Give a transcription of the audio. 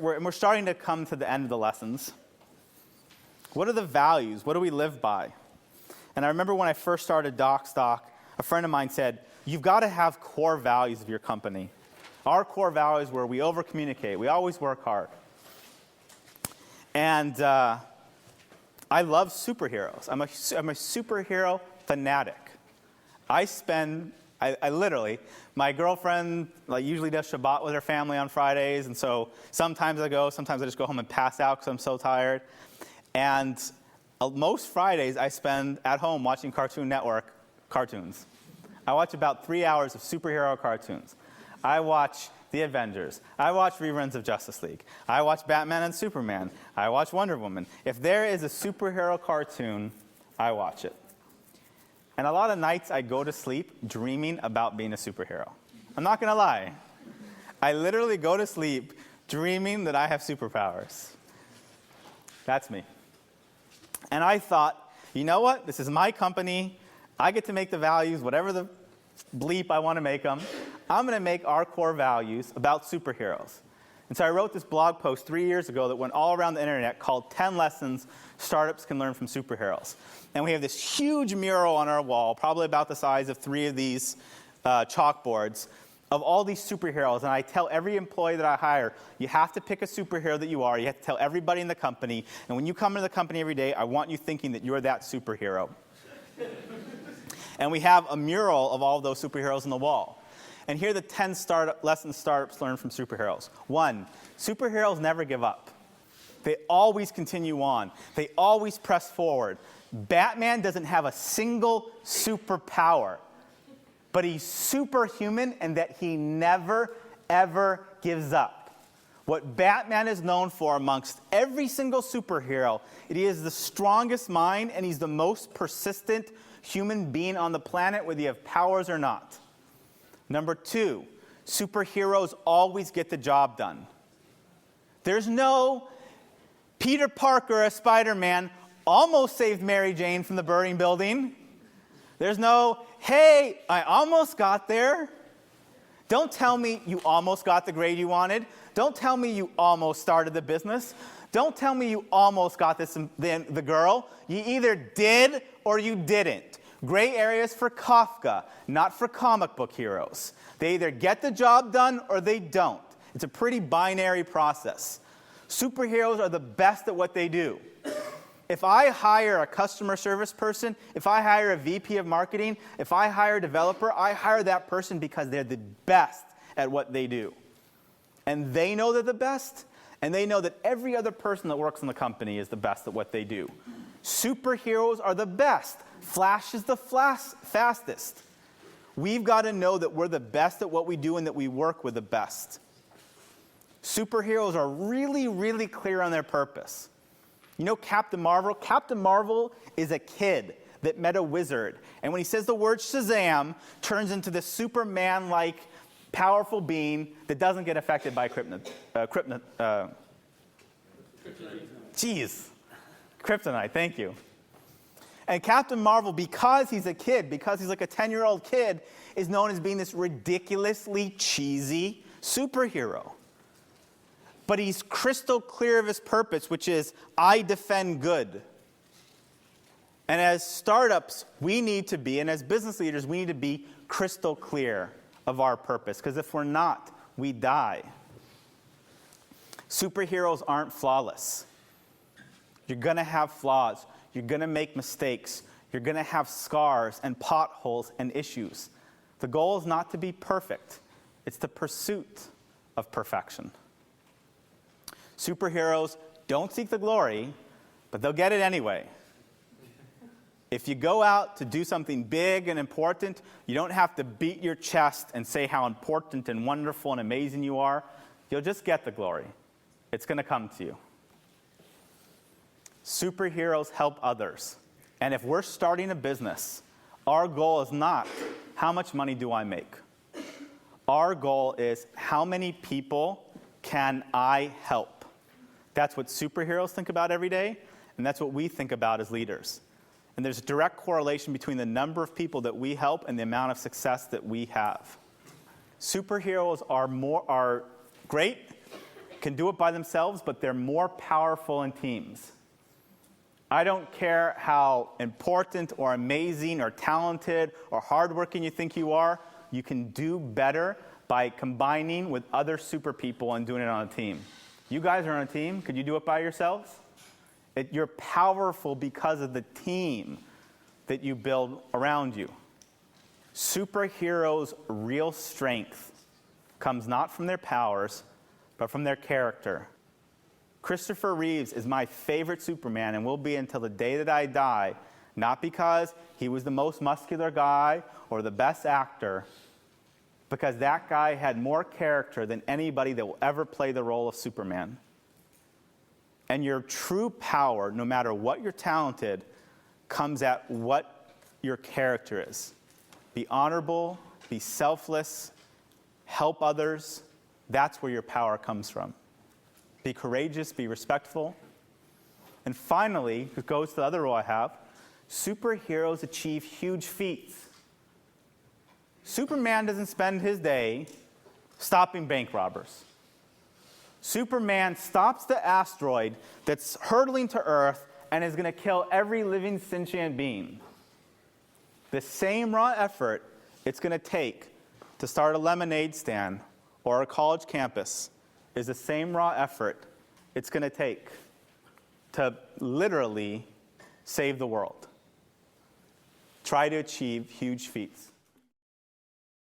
we're starting to come to the end of the lessons. What are the values? What do we live by? And I remember when I first started DocStock, a friend of mine said, you've got to have core values of your company. Our core values were we over-communicate. We always work hard. And I love superheroes. I'm a superhero fanatic. I literally, my girlfriend usually does Shabbat with her family on Fridays, and so sometimes I go, sometimes I just go home and pass out because I'm so tired. And most Fridays I spend at home watching Cartoon Network cartoons. I watch about 3 hours of superhero cartoons. I watch The Avengers. I watch reruns of Justice League. I watch Batman and Superman. I watch Wonder Woman. If there is a superhero cartoon, I watch it. And a lot of nights I go to sleep dreaming about being a superhero. I'm not going to lie. I literally go to sleep dreaming that I have superpowers. That's me. And I thought, you know what? This is my company. I get to make the values, whatever the bleep I want to make them. I'm going to make our core values about superheroes. And so I wrote this blog post 3 years ago that went all around the internet called 10 Lessons Startups Can Learn from Superheroes. And we have this huge mural on our wall, probably about the size of 3 of these chalkboards, of all these superheroes. And I tell every employee that I hire, you have to pick a superhero that you are. You have to tell everybody in the company. And when you come into the company every day, I want you thinking that you're that superhero. And we have a mural of all of those superheroes on the wall. And here are the 10 lessons startups learn from superheroes. 1, superheroes never give up. They always continue on. They always press forward. Batman doesn't have a single superpower, but he's superhuman in that he never, ever gives up. What Batman is known for amongst every single superhero, he is the strongest mind and he's the most persistent human being on the planet, whether you have powers or not. Number 2, superheroes always get the job done. There's no Peter Parker as Spider-Man almost saved Mary Jane from the burning building. There's no, hey, I almost got there. Don't tell me you almost got the grade you wanted. Don't tell me you almost started the business. Don't tell me you almost got the girl. You either did or you didn't. Gray areas for Kafka, not for comic book heroes. They either get the job done or they don't. It's a pretty binary process. Superheroes are the best at what they do. If I hire a customer service person, if I hire a VP of marketing, if I hire a developer, I hire that person because they're the best at what they do. And they know they're the best, and they know that every other person that works in the company is the best at what they do. Superheroes are the best. Flash is the fastest. We've got to know that we're the best at what we do and that we work with the best. Superheroes are really, really clear on their purpose. You know Captain Marvel? Captain Marvel is a kid that met a wizard. And when he says the word Shazam, turns into this Superman-like powerful being that doesn't get affected by kryptonite. Kryptonite, thank you. And Captain Marvel, because he's a kid, because he's like a 10-year-old kid, is known as being this ridiculously cheesy superhero. But he's crystal clear of his purpose, which is, I defend good. And as startups, we need to be, and as business leaders, we need to be crystal clear of our purpose. Because if we're not, we die. Superheroes aren't flawless. You're going to have flaws. You're going to make mistakes. You're going to have scars and potholes and issues. The goal is not to be perfect. It's the pursuit of perfection. Superheroes don't seek the glory, but they'll get it anyway. If you go out to do something big and important, you don't have to beat your chest and say how important and wonderful and amazing you are. You'll just get the glory. It's going to come to you. Superheroes help others. And if we're starting a business, our goal is not, how much money do I make? Our goal is, how many people can I help? That's what superheroes think about every day, and that's what we think about as leaders. And there's a direct correlation between the number of people that we help and the amount of success that we have. Superheroes are great, can do it by themselves, but they're more powerful in teams. I don't care how important or amazing or talented or hardworking you think you are, you can do better by combining with other super people and doing it on a team. You guys are on a team. Could you do it by yourselves? You're powerful because of the team that you build around you. Superheroes' real strength comes not from their powers, but from their character. Christopher Reeves is my favorite Superman and will be until the day that I die, not because he was the most muscular guy or the best actor, because that guy had more character than anybody that will ever play the role of Superman. And your true power, no matter what you're talented, comes at what your character is. Be honorable, be selfless, help others. That's where your power comes from. Be courageous, be respectful. And finally, it goes to the other role I have, superheroes achieve huge feats. Superman doesn't spend his day stopping bank robbers. Superman stops the asteroid that's hurtling to Earth and is going to kill every living sentient being. The same raw effort it's going to take to start a lemonade stand or a college campus is the same raw effort it's going to take to literally save the world. Try to achieve huge feats.